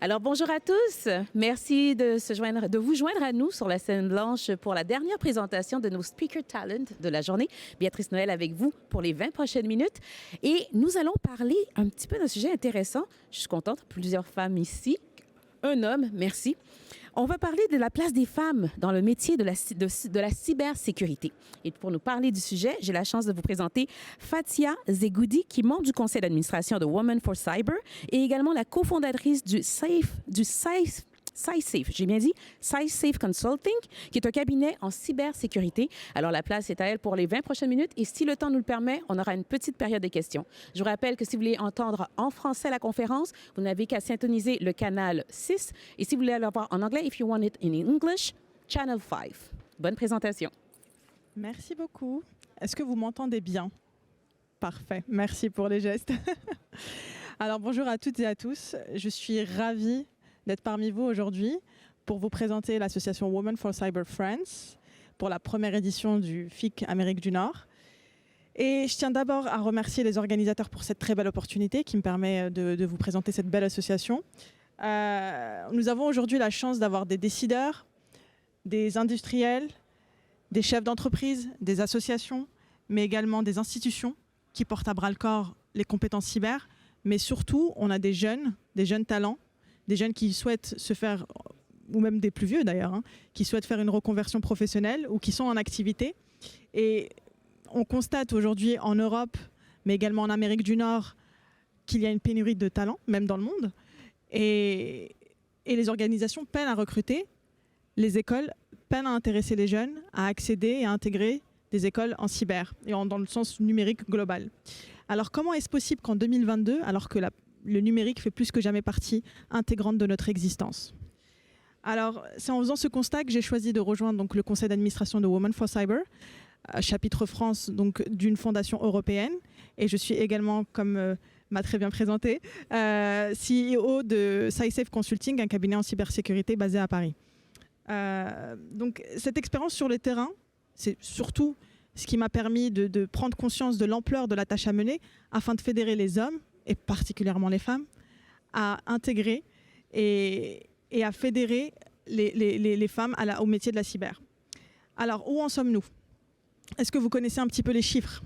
Alors bonjour à tous, merci de vous joindre à nous sur la scène blanche pour la dernière présentation de nos Speaker Talent de la journée. Béatrice Noël avec vous pour les 20 prochaines minutes et nous allons parler un petit peu d'un sujet intéressant. Je suis contente, plusieurs femmes ici, un homme, merci. On va parler de la place des femmes dans le métier de la cybersécurité. Et pour nous parler du sujet, j'ai la chance de vous présenter Fathia Zegoudi, qui est membre du conseil d'administration de Women for Cyber et également la cofondatrice du SciSafe, j'ai bien dit, SciSafe Consulting, qui est un cabinet en cybersécurité. Alors, la place est à elle pour les 20 prochaines minutes et si le temps nous le permet, on aura une petite période de questions. Je vous rappelle que si vous voulez entendre en français la conférence, vous n'avez qu'à syntoniser le canal 6 et si vous voulez la voir en anglais, if you want it in English, channel 5. Bonne présentation. Merci beaucoup. Est-ce que vous m'entendez bien? Parfait. Merci pour les gestes. Alors, bonjour à toutes et à tous. Je suis ravie d'être parmi vous aujourd'hui pour vous présenter l'association Women for Cyber France pour la première édition du FIC Amérique du Nord. Et je tiens d'abord à remercier les organisateurs pour cette très belle opportunité qui me permet de vous présenter cette belle association. Nous avons aujourd'hui la chance d'avoir des décideurs, des industriels, des chefs d'entreprise, des associations, mais également des institutions qui portent à bras-le-corps les compétences cyber. Mais surtout, on a des jeunes talents, des jeunes qui souhaitent se faire, ou même des plus vieux d'ailleurs, qui souhaitent faire une reconversion professionnelle ou qui sont en activité. Et on constate aujourd'hui en Europe, mais également en Amérique du Nord, qu'il y a une pénurie de talents, même dans le monde. Et les organisations peinent à recruter, les écoles peinent à intéresser les jeunes à accéder et à intégrer des écoles en cyber, et dans le sens numérique global. Alors comment est-ce possible qu'en 2022, alors que le numérique fait plus que jamais partie intégrante de notre existence? Alors, c'est en faisant ce constat que j'ai choisi de rejoindre donc, le conseil d'administration de Women for Cyber, chapitre France donc, d'une fondation européenne. Et je suis également, comme m'a très bien présenté, CEO de SciSafe Consulting, un cabinet en cybersécurité basé à Paris. Donc, cette expérience sur le terrain, c'est surtout ce qui m'a permis de prendre conscience de l'ampleur de la tâche à mener afin de fédérer les hommes, et particulièrement les femmes, à intégrer et à fédérer les femmes au métier de la cyber. Alors, où en sommes-nous? Est-ce que vous connaissez un petit peu les chiffres?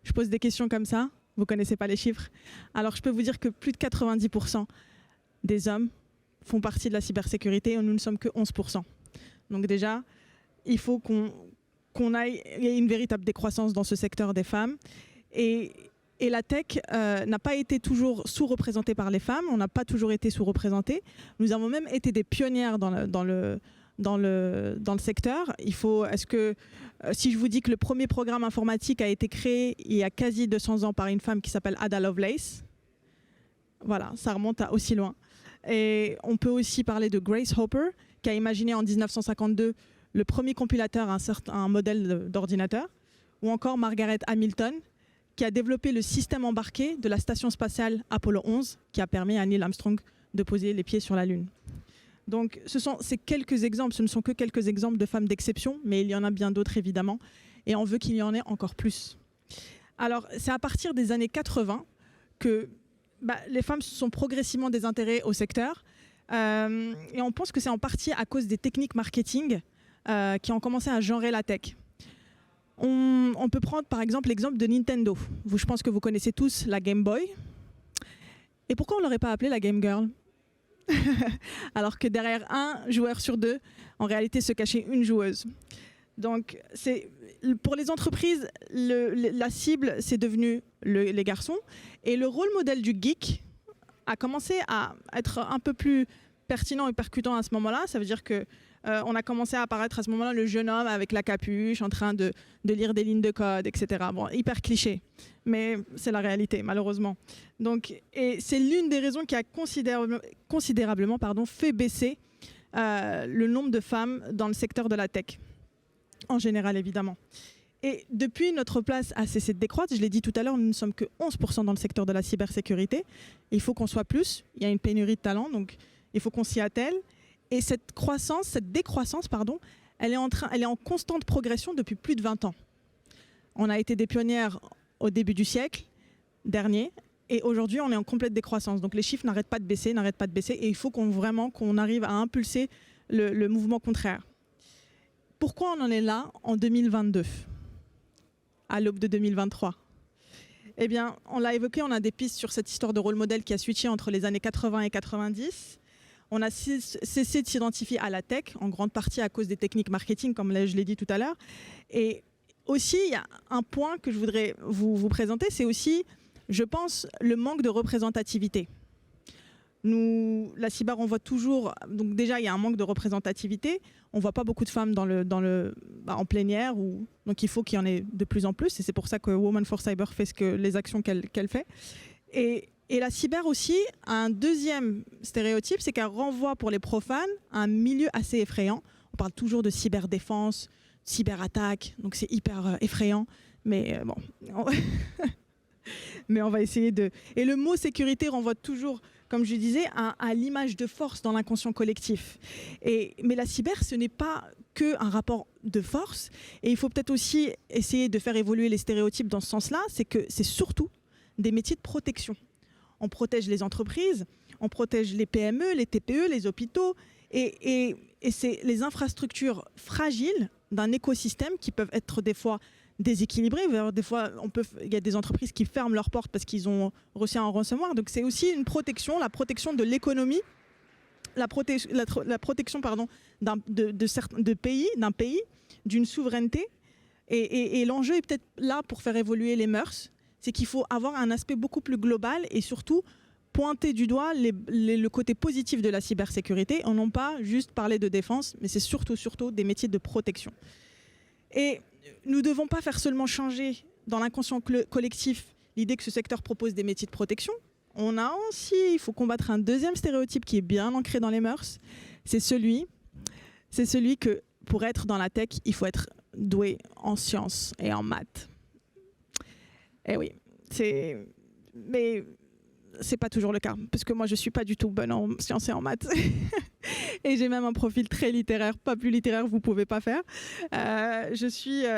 Je pose des questions comme ça, vous ne connaissez pas les chiffres. Alors, je peux vous dire que plus de 90% des hommes font partie de la cybersécurité et nous ne sommes que 11%. Donc déjà, il faut qu'il y ait une véritable décroissance dans ce secteur des femmes. Et la tech n'a pas été toujours sous-représentée par les femmes, on n'a pas toujours été sous-représentés. Nous avons même été des pionnières dans le secteur. Si je vous dis que le premier programme informatique a été créé il y a quasi 200 ans par une femme qui s'appelle Ada Lovelace, voilà, ça remonte à aussi loin. Et on peut aussi parler de Grace Hopper, qui a imaginé en 1952 le premier compilateur, un modèle d'ordinateur, ou encore Margaret Hamilton, qui a développé le système embarqué de la station spatiale Apollo 11, qui a permis à Neil Armstrong de poser les pieds sur la Lune. Donc ce ne sont que quelques exemples de femmes d'exception, mais il y en a bien d'autres évidemment, et on veut qu'il y en ait encore plus. Alors c'est à partir des années 80 que les femmes se sont progressivement désintéressées au secteur, et on pense que c'est en partie à cause des techniques marketing qui ont commencé à genrer la tech. On peut prendre par exemple l'exemple de Nintendo. Je pense que vous connaissez tous la Game Boy. Et pourquoi on ne l'aurait pas appelée la Game Girl? Alors que derrière un joueur sur deux, en réalité se cachait une joueuse. Donc pour les entreprises, la cible, c'est devenu les garçons. Et le rôle modèle du geek a commencé à être un peu plus pertinent et percutant à ce moment-là. Ça veut dire que on a commencé à apparaître à ce moment-là le jeune homme avec la capuche en train de lire des lignes de code, etc. Bon, hyper cliché, mais c'est la réalité, malheureusement. Et c'est l'une des raisons qui a considérablement fait baisser le nombre de femmes dans le secteur de la tech, en général, évidemment. Et depuis, notre place a cessé de décroître. Je l'ai dit tout à l'heure, nous ne sommes que 11% dans le secteur de la cybersécurité. Il faut qu'on soit plus. Il y a une pénurie de talents, donc il faut qu'on s'y attelle. Et cette décroissance, elle est en constante progression depuis plus de 20 ans. On a été des pionnières au début du siècle dernier, Et aujourd'hui, on est en complète décroissance. Donc les chiffres n'arrêtent pas de baisser, et il faut qu'on arrive à impulser le mouvement contraire. Pourquoi on en est là en 2022, à l'aube de 2023 ? Eh bien, on l'a évoqué, on a des pistes sur cette histoire de rôle modèle qui a switché entre les années 80 et 90. On a cessé de s'identifier à la tech, en grande partie à cause des techniques marketing, comme je l'ai dit tout à l'heure. Et aussi, il y a un point que je voudrais vous présenter, c'est aussi, je pense, le manque de représentativité. La cyber, on voit toujours, donc déjà il y a un manque de représentativité, on ne voit pas beaucoup de femmes en plénière, donc il faut qu'il y en ait de plus en plus, et c'est pour ça que Women for Cyber fait les actions qu'elle fait. Et la cyber aussi a un deuxième stéréotype, c'est qu'elle renvoie pour les profanes à un milieu assez effrayant. On parle toujours de cyberdéfense, cyberattaque, donc c'est hyper effrayant, mais bon, mais on va essayer de... Et le mot sécurité renvoie toujours, comme je disais, à l'image de force dans l'inconscient collectif. Mais la cyber, ce n'est pas qu'un rapport de force. Et il faut peut-être aussi essayer de faire évoluer les stéréotypes dans ce sens-là. C'est que c'est surtout des métiers de protection. On protège les entreprises, on protège les PME, les TPE, les hôpitaux. Et c'est les infrastructures fragiles d'un écosystème qui peuvent être des fois déséquilibré. Des fois, il y a des entreprises qui ferment leurs portes parce qu'ils ont reçu un ransomware. Donc, c'est aussi une protection, la protection de l'économie, la protection d'un pays, d'une souveraineté. Et l'enjeu est peut-être là pour faire évoluer les mœurs. C'est qu'il faut avoir un aspect beaucoup plus global et surtout pointer du doigt le côté positif de la cybersécurité. On non pas juste parler de défense, mais c'est surtout des métiers de protection. Et nous ne devons pas faire seulement changer dans l'inconscient collectif l'idée que ce secteur propose des métiers de protection. Il faut combattre un deuxième stéréotype qui est bien ancré dans les mœurs. C'est celui que pour être dans la tech, il faut être doué en sciences et en maths. Eh oui, mais c'est pas toujours le cas, parce que moi je suis pas du tout bonne en sciences et en maths. Et j'ai même un profil très littéraire, pas plus littéraire, vous pouvez pas faire. J'ai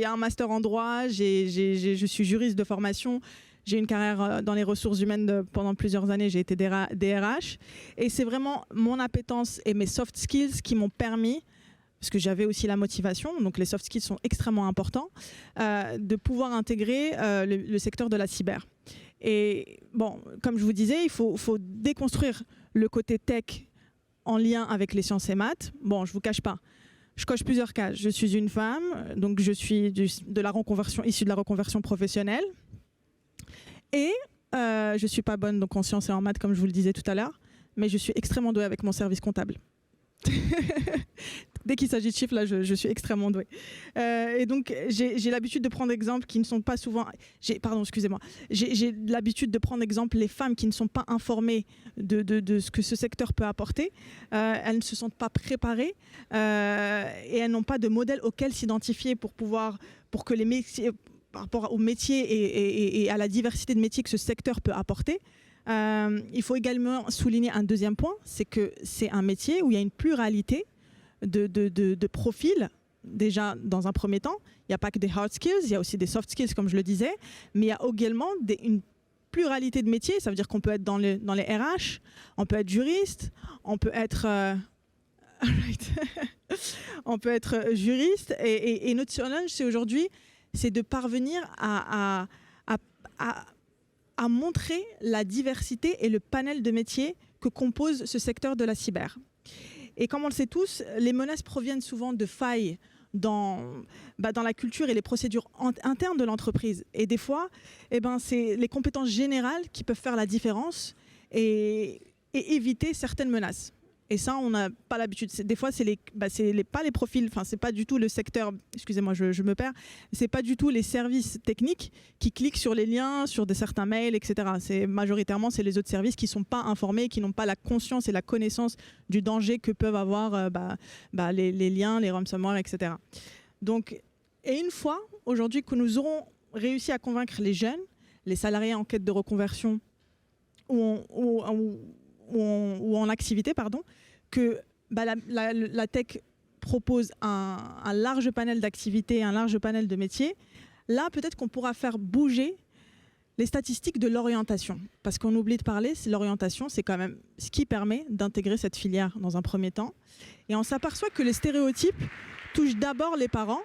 un master en droit, je suis juriste de formation, j'ai une carrière dans les ressources humaines pendant plusieurs années, j'ai été DRH. Et c'est vraiment mon appétence et mes soft skills qui m'ont permis, parce que j'avais aussi la motivation, donc les soft skills sont extrêmement importants, de pouvoir intégrer le secteur de la cyber. Et bon, comme je vous disais, il faut déconstruire le côté tech en lien avec les sciences et maths. Bon, je vous cache pas, je coche plusieurs cases. Je suis une femme, donc je suis issue de la reconversion professionnelle. Et je suis pas bonne donc en sciences et en maths, comme je vous le disais tout à l'heure, mais je suis extrêmement douée avec mon service comptable. Dès qu'il s'agit de chiffres, là, je suis extrêmement douée. Et donc, j'ai l'habitude de prendre exemple qui ne sont pas souvent... J'ai l'habitude de prendre exemple les femmes qui ne sont pas informées de ce que ce secteur peut apporter. Elles ne se sentent pas préparées et elles n'ont pas de modèle auquel s'identifier pour que les métiers, par rapport aux métiers et à la diversité de métiers que ce secteur peut apporter. Il faut également souligner un deuxième point, c'est que c'est un métier où il y a une pluralité de profils. Déjà, dans un premier temps, il n'y a pas que des hard skills, il y a aussi des soft skills, comme je le disais, mais il y a également une pluralité de métiers. Ça veut dire qu'on peut être dans les RH, on peut être juriste, on peut être... on peut être juriste. Et notre challenge, c'est aujourd'hui, c'est de parvenir à montrer la diversité et le panel de métiers que compose ce secteur de la cyber. Et comme on le sait tous, les menaces proviennent souvent de failles dans la culture et les procédures internes de l'entreprise. Et des fois, c'est les compétences générales qui peuvent faire la différence et éviter certaines menaces. Et ça, on n'a pas l'habitude. Des fois, pas les profils, enfin, c'est pas du tout le secteur, excusez-moi, je me perds, c'est pas du tout les services techniques qui cliquent sur les liens, sur certains mails, etc. Majoritairement, c'est les autres services qui ne sont pas informés, qui n'ont pas la conscience et la connaissance du danger que peuvent avoir les liens, les ransomware, etc. Donc, et une fois, aujourd'hui, que nous aurons réussi à convaincre les jeunes, les salariés en quête de reconversion ou en activité, que la tech propose un large panel d'activités, un large panel de métiers. Là, peut-être qu'on pourra faire bouger les statistiques de l'orientation. Parce qu'on oublie de parler, l'orientation, c'est quand même ce qui permet d'intégrer cette filière dans un premier temps. Et on s'aperçoit que les stéréotypes touchent d'abord les parents.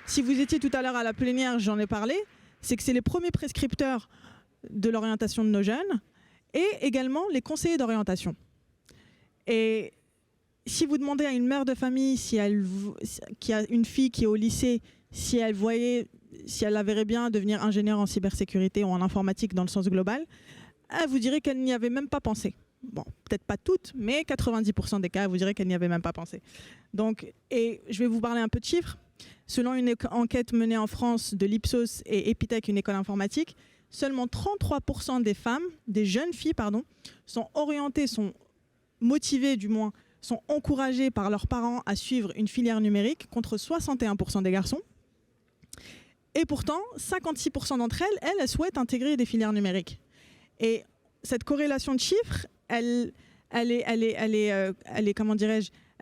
Si vous étiez tout à l'heure à la plénière, j'en ai parlé, c'est que c'est les premiers prescripteurs de l'orientation de nos jeunes et également les conseillers d'orientation. Et si vous demandez à une mère de famille qui a une fille qui est au lycée, si elle la verrait bien devenir ingénieure en cybersécurité ou en informatique dans le sens global, elle vous dirait qu'elle n'y avait même pas pensé. Bon, peut-être pas toutes, mais 90% des cas, elle vous dirait qu'elle n'y avait même pas pensé. Donc, et je vais vous parler un peu de chiffres. Selon une enquête menée en France de l'Ipsos et Epitech, une école informatique, seulement 33% des femmes, des jeunes filles, sont orientées, sont motivées du moins, sont encouragées par leurs parents à suivre une filière numérique contre 61% des garçons. Et pourtant, 56% d'entre elles souhaitent intégrer des filières numériques. Et cette corrélation de chiffres, elle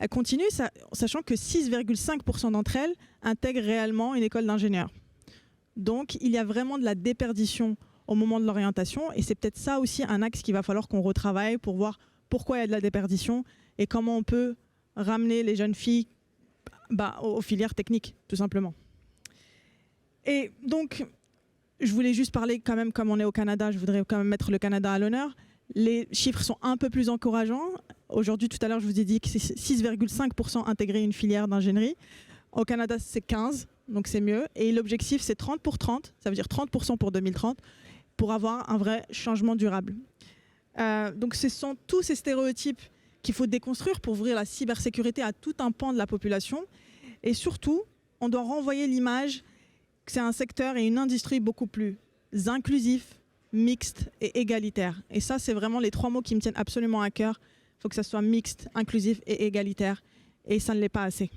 continue, sachant que 6,5% d'entre elles intègrent réellement une école d'ingénieur. Donc, il y a vraiment de la déperdition au moment de l'orientation, et c'est peut-être ça aussi un axe qu'il va falloir qu'on retravaille pour voir pourquoi il y a de la déperdition et comment on peut ramener les jeunes filles aux filières techniques, tout simplement. Et donc, je voulais juste parler quand même, comme on est au Canada, je voudrais quand même mettre le Canada à l'honneur. Les chiffres sont un peu plus encourageants. Aujourd'hui, tout à l'heure, je vous ai dit que c'est 6,5% intégrer une filière d'ingénierie. Au Canada, c'est 15%, donc c'est mieux. Et l'objectif, c'est 30 pour 30, ça veut dire 30% pour 2030, pour avoir un vrai changement durable. Donc ce sont tous ces stéréotypes qu'il faut déconstruire pour ouvrir la cybersécurité à tout un pan de la population. Et surtout, on doit renvoyer l'image que c'est un secteur et une industrie beaucoup plus inclusif, mixte et égalitaire. Et ça, c'est vraiment les 3 mots qui me tiennent absolument à cœur. Il faut que ça soit mixte, inclusif et égalitaire. Et ça ne l'est pas assez.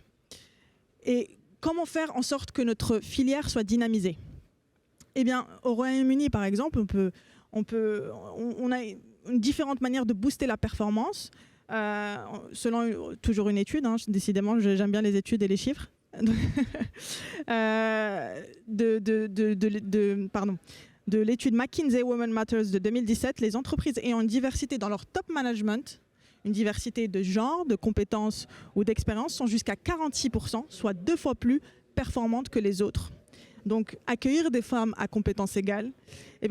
Et comment faire en sorte que notre filière soit dynamisée? Eh bien, au Royaume-Uni, par exemple, on a différentes manières de booster la performance, selon toujours une étude. Décidément, j'aime bien les études et les chiffres. De l'étude McKinsey Women Matters de 2017, les entreprises ayant une diversité dans leur top management, une diversité de genre, de compétences ou d'expérience, sont jusqu'à 46%, soit 2 fois plus performantes que les autres. Donc, accueillir des femmes à compétences égales,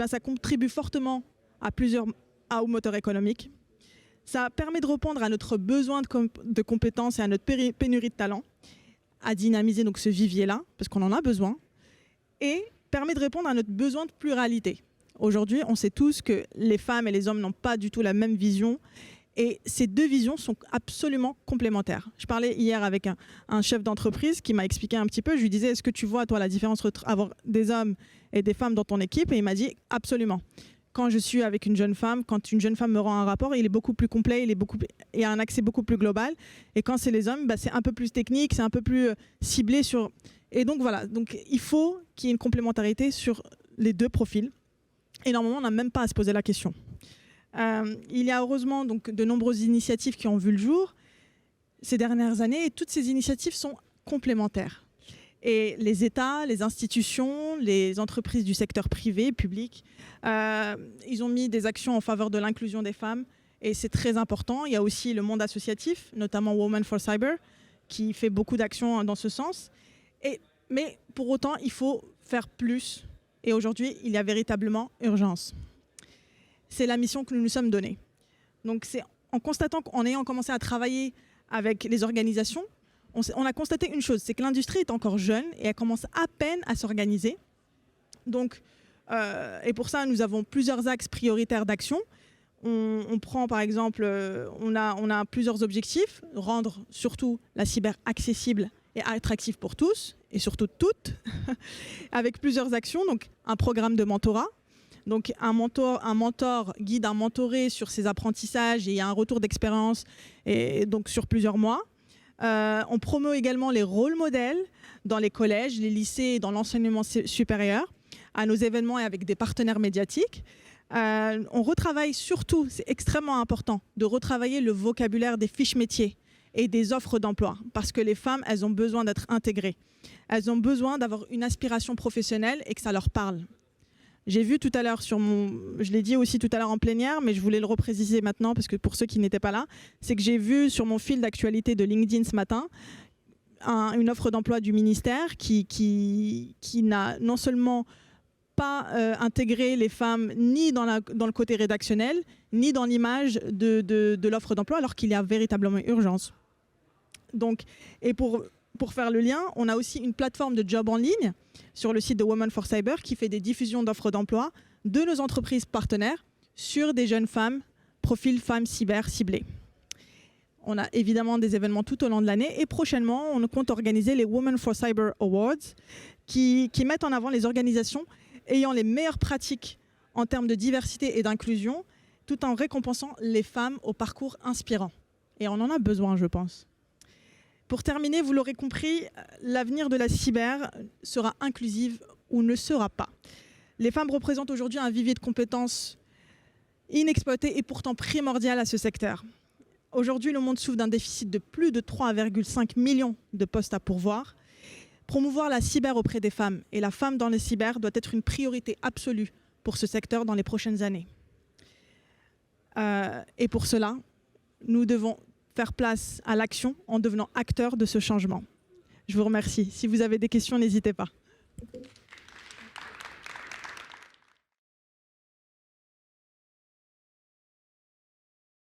ça contribue fortement au moteur économique. Ça permet de répondre à notre besoin de compétences et à notre pénurie de talent, à dynamiser donc ce vivier-là, parce qu'on en a besoin, et permet de répondre à notre besoin de pluralité. Aujourd'hui, on sait tous que les femmes et les hommes n'ont pas du tout la même vision, et ces 2 visions sont absolument complémentaires. Je parlais hier avec un chef d'entreprise qui m'a expliqué un petit peu, je lui disais, est-ce que tu vois, toi, la différence entre avoir des hommes et des femmes dans ton équipe? Et il m'a dit, absolument. Quand je suis avec une jeune femme, quand une jeune femme me rend un rapport, il est beaucoup plus complet, il y a un accès beaucoup plus global. Et quand c'est les hommes, c'est un peu plus technique, c'est un peu plus ciblé sur... Et donc voilà, donc, il faut qu'il y ait une complémentarité sur les 2 profils. Et normalement, on n'a même pas à se poser la question. Il y a heureusement donc, de nombreuses initiatives qui ont vu le jour ces dernières années, et toutes ces initiatives sont complémentaires. Et les États, les institutions, les entreprises du secteur privé, public, ils ont mis des actions en faveur de l'inclusion des femmes, et c'est très important. Il y a aussi le monde associatif, notamment Women for Cyber, qui fait beaucoup d'actions dans ce sens. Mais pour autant, il faut faire plus. Et aujourd'hui, il y a véritablement urgence. C'est la mission que nous nous sommes donnée. Donc c'est en constatant qu'en ayant commencé à travailler avec les organisations, on a constaté une chose, c'est que l'industrie est encore jeune et elle commence à peine à s'organiser. Donc, et pour ça, nous avons plusieurs axes prioritaires d'action. On prend par exemple, on a plusieurs objectifs, rendre surtout la cyber accessible et attractive pour tous, et surtout toutes, avec plusieurs actions, donc un programme de mentorat. Donc un mentor guide un mentoré sur ses apprentissages et il y a un retour d'expérience et donc sur plusieurs mois. On promeut également les rôles modèles dans les collèges, les lycées et dans l'enseignement supérieur, à nos événements et avec des partenaires médiatiques. On retravaille surtout, c'est extrêmement important, de retravailler le vocabulaire des fiches métiers et des offres d'emploi, parce que les femmes, elles ont besoin d'être intégrées. Elles ont besoin d'avoir une aspiration professionnelle et que ça leur parle. J'ai vu tout à l'heure je l'ai dit aussi tout à l'heure en plénière, mais je voulais le repréciser maintenant parce que pour ceux qui n'étaient pas là, c'est que j'ai vu sur mon fil d'actualité de LinkedIn ce matin une offre d'emploi du ministère qui n'a non seulement pas intégré les femmes ni dans le côté rédactionnel, ni dans l'image de l'offre d'emploi, alors qu'il y a véritablement urgence. Donc, et pour faire le lien, on a aussi une plateforme de job en ligne sur le site de Women for Cyber qui fait des diffusions d'offres d'emploi de nos entreprises partenaires sur des jeunes femmes, profils femmes cyber ciblés. On a évidemment des événements tout au long de l'année et prochainement, on compte organiser les Women for Cyber Awards qui mettent en avant les organisations ayant les meilleures pratiques en termes de diversité et d'inclusion, tout en récompensant les femmes au parcours inspirant. Et on en a besoin, je pense. Pour terminer, vous l'aurez compris, l'avenir de la cyber sera inclusive ou ne sera pas. Les femmes représentent aujourd'hui un vivier de compétences inexploité et pourtant primordial à ce secteur. Aujourd'hui, le monde souffre d'un déficit de plus de 3,5 millions de postes à pourvoir. Promouvoir la cyber auprès des femmes et la femme dans les cyber doit être une priorité absolue pour ce secteur dans les prochaines années. Et pour cela, nous devons faire place à l'action en devenant acteurs de ce changement. Je vous remercie. Si vous avez des questions, n'hésitez pas.